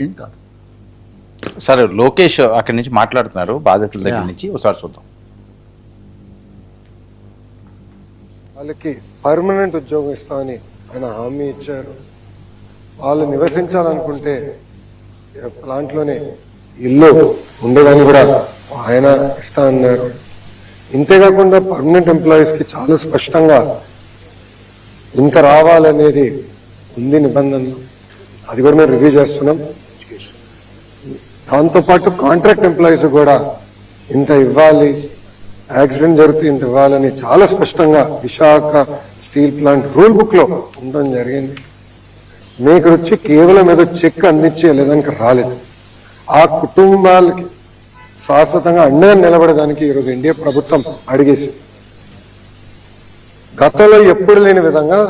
ఏం కాదు. సరే, లోకేష్ అక్కడి నుంచి మాట్లాడుతున్నారు బాధితుల దగ్గర నుంచి, ఒకసారి చూద్దాం. వాళ్ళకి పర్మనెంట్ ఉద్యోగం ఇస్తామని ఆయన హామీ ఇచ్చారు. వాళ్ళు నివసించాలనుకుంటే ప్లాంట్లోనే ఇల్లు ఉండేదాన్ని కూడా ఆయన ఇస్తా అన్నారు. ఇంతేకాకుండా పర్మనెంట్ ఎంప్లాయీస్కి చాలా స్పష్టంగా ఇంత రావాలనేది ఉంది నిబంధనలు. అది కూడా మేము రివ్యూ చేస్తున్నాం. దాంతోపాటు కాంట్రాక్ట్ ఎంప్లాయీస్ కూడా ఇంత ఇవ్వాలి, యాక్సిడెంట్ జరిగితే ఇంత ఇవ్వాలని చాలా స్పష్టంగా Visakha steel plant rule book లో ఉండడం జరిగింది. మీకు వచ్చి కేవలం ఏదో చెక్ అందించే లేదానికి రాలేదు. ఆ కుటుంబాలకి శాశ్వతంగా అండగా నిలబడడానికి ఈరోజు ఎన్డీఏ ప్రభుత్వం అడిగేసి గతంలో ఎప్పుడు లేని విధంగా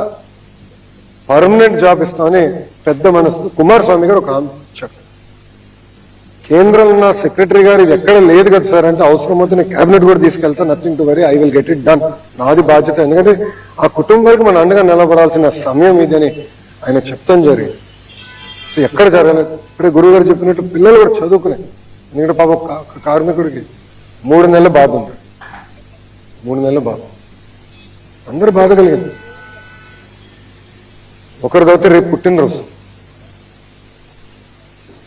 పర్మనెంట్ జాబ్ ఇస్తామని పెద్ద మనసు కుమారస్వామి గారు ఒక హామీ ఇచ్చారు. కేంద్రంలో ఉన్న సెక్రటరీ గారు ఇది ఎక్కడ లేదు కదా సార్ అంటే, అవసరమైతే నేను క్యాబినెట్ కూడా తీసుకెళ్తా, nothing to worry, I will get it done, నాది బాధ్యత. ఎందుకంటే ఆ కుటుంబాలకు మన అండగా నిలబడాల్సిన సమయం ఇదని ఆయన చెప్తాం జరిగింది. సో ఎక్కడ జరగలేదు. ఇప్పుడే గురువు గారు చెప్పినట్టు పిల్లలు కూడా చదువుకునే. ఎందుకంటే పాప కార్మికుడికి 3 నెలల బాబు ఉంది, 3 నెలల బాబు, అందరూ బాధ కలిగింది. ఒకరిదైతే రేపు పుట్టినరోజు.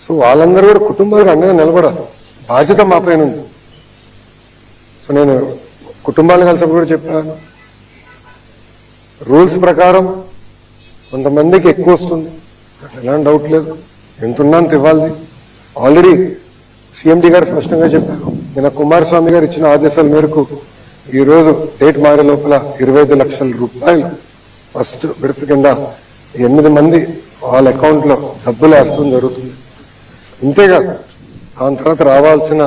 సో వాళ్ళందరూ కూడా కుటుంబాలకు అండగా నిలబడాలి, బాధ్యత మా పైన ఉంది. సో నేను కుటుంబాలను కలిసినప్పుడు కూడా చెప్పాను, రూల్స్ ప్రకారం కొంతమందికి ఎక్కువ వస్తుంది, ఎలాంటి డౌట్ లేదు, ఎంత ఉన్నా అంత ఇవ్వాలి. ఆల్రెడీ సిఎండి గారు స్పష్టంగా చెప్పారు. నిన్న కుమారస్వామి గారు ఇచ్చిన ఆదేశాల మేరకు ఈరోజు డేట్ మారే లోపల 25 లక్షల రూపాయలు ఫస్ట్ విడత కింద 8 మంది వాళ్ళ అకౌంట్ లో డబ్బులు వేస్తడం జరుగుతుంది. ఇంతేకాదు దాని తర్వాత రావాల్సిన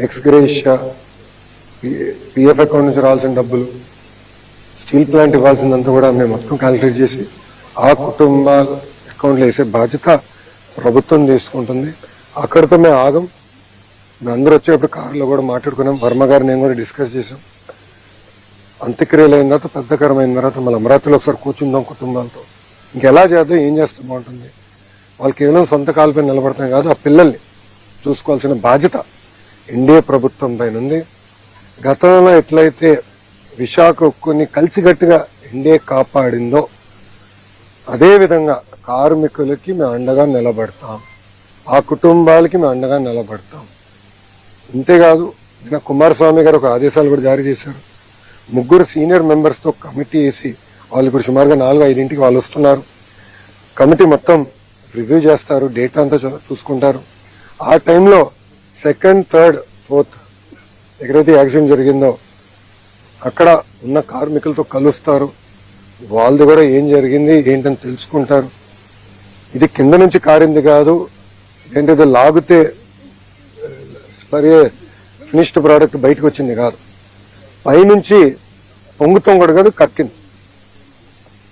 ఎక్స్గ్రేషియా, పిఎఫ్ అకౌంట్ నుంచి రావాల్సిన డబ్బులు, స్టీల్ ప్లాంట్ ఇవ్వాల్సిందంతా కూడా మేము మొత్తం క్యాలిక్యులేట్ చేసి ఆ కుటుంబాల అకౌంట్లో వేసే బాధ్యత ప్రభుత్వం తీసుకుంటుంది. అక్కడితో మేము ఆగం. మేము అందరూ వచ్చేటప్పుడు కారులో కూడా మాట్లాడుకున్నాం. వర్మ గారు నేను కూడా డిస్కస్ చేసాం. అంత్యక్రియలు అయిన తర్వాత, పెద్దకరమైన తర్వాత మళ్ళీ అమరావతిలో ఒకసారి కూర్చుందాం కుటుంబాలతో. ఇంకెలా చేద్దాం, ఏం చేస్తే బాగుంటుంది. వాళ్ళు కేవలం సొంత కాలపై నిలబడతాం కాదు, ఆ పిల్లల్ని చూసుకోవాల్సిన బాధ్యత ఎన్డీఏ ప్రభుత్వం పైన ఉంది. గతంలో ఎట్లయితే విశాఖ ఉక్కుని కలిసికట్టుగా ఎన్డీఏ కాపాడిందో అదేవిధంగా కార్మికులకి మేము అండగా నిలబడతాం, ఆ కుటుంబాలకి మేము అండగా నిలబడతాం. ఇంతేకాదు నిన్న కుమారస్వామి గారు ఒక ఆదేశాలు కూడా జారీ చేశారు. 3 సీనియర్ మెంబర్స్తో కమిటీ వేసి, వాళ్ళు ఇప్పుడు సుమారుగా 4-5 వాళ్ళు వస్తున్నారు. కమిటీ మొత్తం రివ్యూ చేస్తారు, డేటా అంతా చూసుకుంటారు. ఆ టైంలో 2nd, 3rd, 4th ఎక్కడైతే యాక్సిడెంట్ జరిగిందో అక్కడ ఉన్న కార్మికులతో కలుస్తారు. వాళ్ళది కూడా ఏం జరిగింది ఏంటని తెలుసుకుంటారు. ఇది కింద నుంచి కారింది కాదు, ఏంటేదో లాగితే ఫినిష్డ్ ప్రోడక్ట్ బయటకు వచ్చింది కాదు, పైనుంచి పొంగుతాం కూడా కాదు, కక్కింది.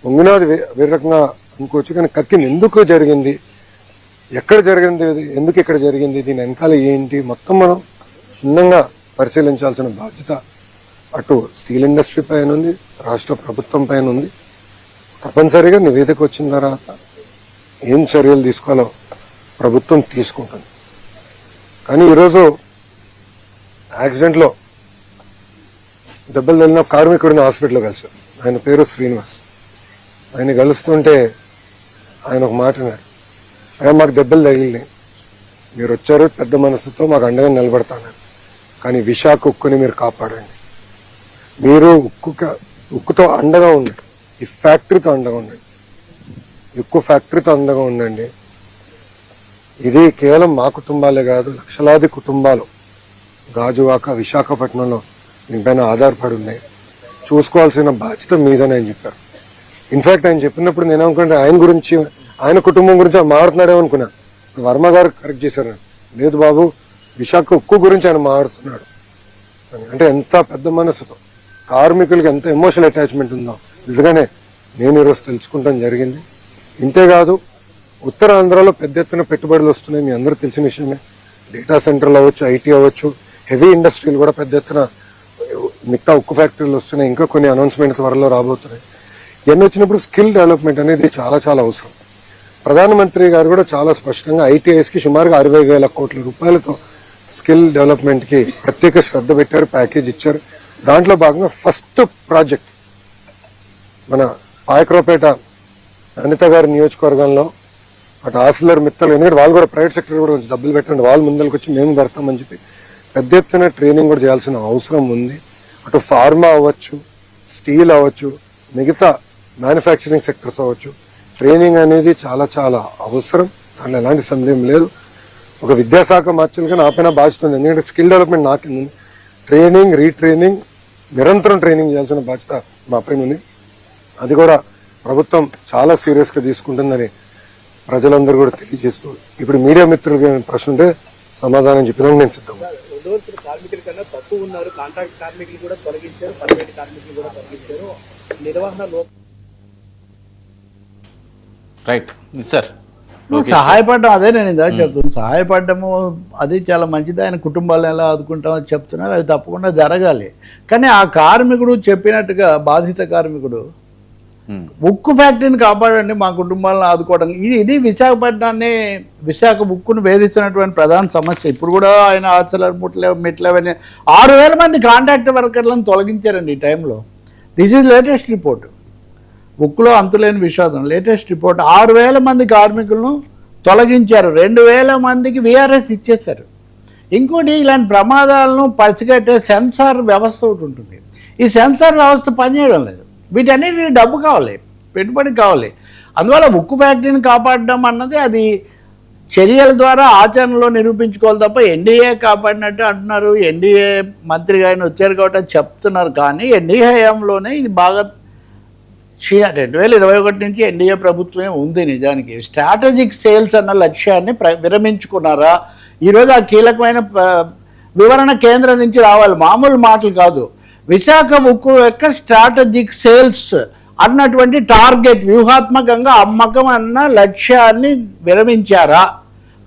పొంగినది వేరే రకంగా అనుకోవచ్చు, కానీ కక్కింది. ఎందుకు జరిగింది, ఎక్కడ జరిగింది, ఎందుకు ఇక్కడ జరిగింది, దీని వెనకాల ఏంటి, మొత్తం మనం క్షుణ్ణంగా పరిశీలించాల్సిన బాధ్యత అటు స్టీల్ ఇండస్ట్రీ పైన ఉంది, రాష్ట్ర ప్రభుత్వం పైన ఉంది. తప్పనిసరిగా నివేదిక వచ్చిన తర్వాత ఏం చర్యలు తీసుకోవాలో ప్రభుత్వం తీసుకుంటుంది. కానీ ఈరోజు యాక్సిడెంట్లో దెబ్బలు తగిలిన కార్మికుడిని హాస్పిటల్లో కలిసారు. ఆయన పేరు శ్రీనివాస్. ఆయన కలుస్తుంటే ఆయన ఒక మాట అన్నాడు, ఆయన మాకు దెబ్బలు తగిలినాయి, మీరు వచ్చారు పెద్ద మనసుతో మాకు అండగా నిలబడతాను, కానీ విశాఖ ఉక్కుని మీరు కాపాడండి. మీరు ఉక్కుతో అండగా ఉండండి, ఈ ఫ్యాక్టరీతో అండగా ఉండండి, ఉక్కు ఫ్యాక్టరీతో అండగా ఉండండి. ఇది కేవలం మా కుటుంబాలే కాదు, లక్షలాది కుటుంబాలు గాజువాక, విశాఖపట్నంలో దీనిపైన ఆధారపడి ఉన్నాయి. చూసుకోవాల్సిన బాధ్యత మీదని ఆయన చెప్పారు. ఇన్ఫాక్ట్ ఆయన చెప్పినప్పుడు నేను అనుకుంటే ఆయన గురించి, ఆయన కుటుంబం గురించి ఆయన మాట్లాడుతున్నాడేమో అనుకున్నా. వర్మ గారు కరెక్ట్ చేశారు, లేదు బాబు విశాఖ ఉక్కు గురించి ఆయన మాట్లాడుతున్నాడు. అంటే ఎంత పెద్ద మనసుతో కార్మికులకి ఎంత ఎమోషనల్ అటాచ్మెంట్ ఉందో నిజంగానే నేను ఈరోజు తెలుసుకుంటాం జరిగింది. ఇంతేకాదు ఉత్తరాంధ్రలో పెద్ద ఎత్తున పెట్టుబడులు వస్తున్నాయి, మీ అందరూ తెలిసిన విషయమే. డేటా సెంటర్లు అవ్వచ్చు, ఐటీ అవ్వచ్చు, హెవీ ఇండస్ట్రీలు కూడా పెద్ద ఎత్తున, మిగతా ఉక్కు ఫ్యాక్టరీలు వస్తున్నాయి, ఇంకా కొన్ని అనౌన్స్మెంట్ త్వరలో రాబోతున్నాయి. ఇవన్నీ వచ్చినప్పుడు స్కిల్ డెవలప్మెంట్ అనేది చాలా చాలా అవసరం. ప్రధానమంత్రి గారు కూడా చాలా స్పష్టంగా ITIs కి సుమారుగా 60,000 కోట్ల రూపాయలతో స్కిల్ డెవలప్మెంట్ కి ప్రత్యేక శ్రద్ధ పెట్టారు, ప్యాకేజ్ ఇచ్చారు. దాంట్లో భాగంగా ఫస్ట్ ప్రాజెక్ట్ మన పాయకరావుపేట అనిత గారి నియోజకవర్గంలో అటు ఆసిలర్ మిత్తలు, ఎందుకంటే వాళ్ళు కూడా ప్రైవేట్ సెక్టర్ కూడా కొంచెం డబ్బులు పెట్టండి, వాళ్ళు ముందరికి వచ్చి మేము పెడతామని చెప్పి పెద్ద ఎత్తున ట్రైనింగ్ కూడా చేయాల్సిన అవసరం ఉంది. అటు ఫార్మా అవ్వచ్చు, స్టీల్ అవ్వచ్చు, మిగతా మ్యానుఫ్యాక్చరింగ్ సెక్టర్స్ అవ్వచ్చు, ట్రైనింగ్ అనేది చాలా చాలా అవసరం. దాంట్లో ఎలాంటి సందేహం లేదు. ఒక విద్యాశాఖ మార్చులుగా నా పైన బాధ్యత ఉంది, ఎందుకంటే స్కిల్ డెవలప్మెంట్ నాకేంది, ట్రైనింగ్ రీట్రైనింగ్ నిరంతరం ట్రైనింగ్ చేయాల్సిన బాధ్యత మా పైన ఉంది. అది కూడా ప్రభుత్వం చాలా సీరియస్గా తీసుకుంటుందని ప్రజలందరూ కూడా తెలియజేస్తూ, ఇప్పుడు మీడియా మిత్రులకి ప్రశ్న ఉంటే సమాధానం చెప్పినాక నేను సిద్ధంగా. కార్మికుల కన్నా తక్కువ ఉన్నారు, కాంట్రాక్ట్ కార్మికులు కూడా తొలగించారు, పర్మనెంట్ కార్మికులు కూడా తొలగించారు, నిర్వహణ రైట్ సార్. సహాయపడడం అదే నేను ఇందాక చెప్తున్నాను, సహాయపడము అది చాలా మంచిది. ఆయన కుటుంబాలను ఎలా ఆదుకుంటామని చెప్తున్నారు, అది తప్పకుండా జరగాలి. కానీ ఆ కార్మికుడు చెప్పినట్టుగా బాధిత కార్మికుడు ఉక్కు ఫ్యాక్టరీని కాపాడండి, మా కుటుంబాలను ఆదుకోవడం, ఇది విశాఖపట్నాన్ని, విశాఖ ఉక్కును వేధిస్తున్నటువంటి ప్రధాన సమస్య. ఇప్పుడు కూడా ఆయన ఆచలర్ మిట్లవని 6,000 మంది కాంట్రాక్ట్ వర్కర్లను తొలగించారండి ఈ టైంలో. దిస్ ఈజ్ లేటెస్ట్ రిపోర్ట్, ఉక్కులో అంతులేని విషాదం. లేటెస్ట్ రిపోర్ట్ 6,000 మంది కార్మికులను తొలగించారు, 2,000 మందికి VRS ఇచ్చేశారు. ఇంకోటి, ఇలాంటి ప్రమాదాలను పసిగట్టే సెన్సార్ వ్యవస్థ ఒకటి ఉంటుంది. ఈ సెన్సార్ వ్యవస్థ పనిచేయడం లేదు. వీటన్నిటికీ డబ్బు కావాలి, పెట్టుబడి కావాలి. అందువల్ల ఉక్కు ఫ్యాక్టరీని కాపాడడం అన్నది అది చర్యల ద్వారా ఆచరణలో నిరూపించుకోవాలి తప్ప ఎన్డీఏ కాపాడినట్టు అంటున్నారు. ఎన్డీఏ మంత్రిగా ఆయన వచ్చారు కాబట్టి అది చెప్తున్నారు. కానీ ఎన్డీఏ హయాంలోనే ఇది బాగా 2021 నుంచి ఎన్డీఏ ప్రభుత్వమే ఉంది. నిజానికి స్ట్రాటజిక్ సేల్స్ అన్న లక్ష్యాన్ని విరమించుకున్నారా? ఈరోజు ఆ కీలకమైన వివరణ కేంద్రం నుంచి రావాలి, మామూలు మాటలు కాదు. విశాఖ ఉక్కు యొక్క స్ట్రాటజిక్ సేల్స్ అన్నటువంటి టార్గెట్, వ్యూహాత్మకంగా అమ్మకం అన్న లక్ష్యాన్ని విరమించారా?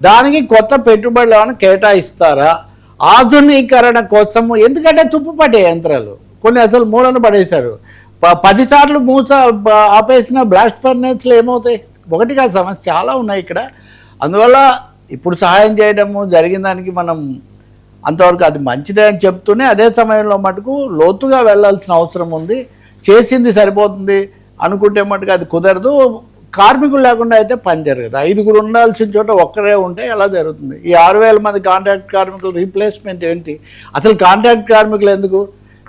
దానికి కొత్త పెట్టుబడులు ఏమైనా కేటాయిస్తారా? ఆధునీకరణ కోసము, ఎందుకంటే తుప్పుపట్టే యంత్రాలు కొన్ని అసలు మూలను పడేశారు. 10 సార్లు ఆపేసిన బ్లాస్ట్ ఫర్నేస్లు ఏమవుతాయి? ఒకటిగా సమస్య చాలా ఉన్నాయి ఇక్కడ. అందువల్ల ఇప్పుడు సహాయం చేయడము జరిగిన దానికి మనం అంతవరకు అది మంచిదే అని చెప్తూనే, అదే సమయంలో మటుకు లోతుగా వెళ్ళాల్సిన అవసరం ఉంది. చేసింది సరిపోతుంది అనుకుంటే మటుకు అది కుదరదు. కార్మికులు లేకుండా అయితే పని జరగదు. 5గురు ఉండాల్సిన చోట ఒక్కరే ఉంటే ఎలా జరుగుతుంది? ఈ 6,000 మంది కాంట్రాక్ట్ కార్మికులు రీప్లేస్మెంట్ ఏంటి? అసలు కాంట్రాక్ట్ కార్మికులు ఎందుకు?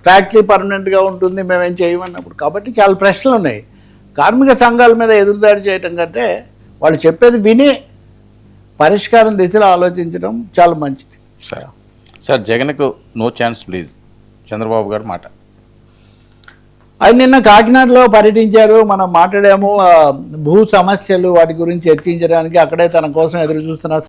ఫ్యాక్టరీ పర్మనెంట్గా ఉంటుంది, మేమేం చేయమన్నప్పుడు. కాబట్టి చాలా ప్రశ్నలు ఉన్నాయి. కార్మిక సంఘాల మీద ఎదురుదాడి చేయటం కంటే వాళ్ళు చెప్పేది విని పరిష్కారం దిశలో ఆలోచించడం చాలా మంచిది. సార్, జగన్కు నో ఛాన్స్ ప్లీజ్, చంద్రబాబు గారు మాట. ఆయన నిన్న కాకినాడలో పర్యటించారు. మనం మాట్లాడాము భూ సమస్యలు, వాటి గురించి చర్చించడానికి. అక్కడే తన కోసం ఎదురు చూస్తున్న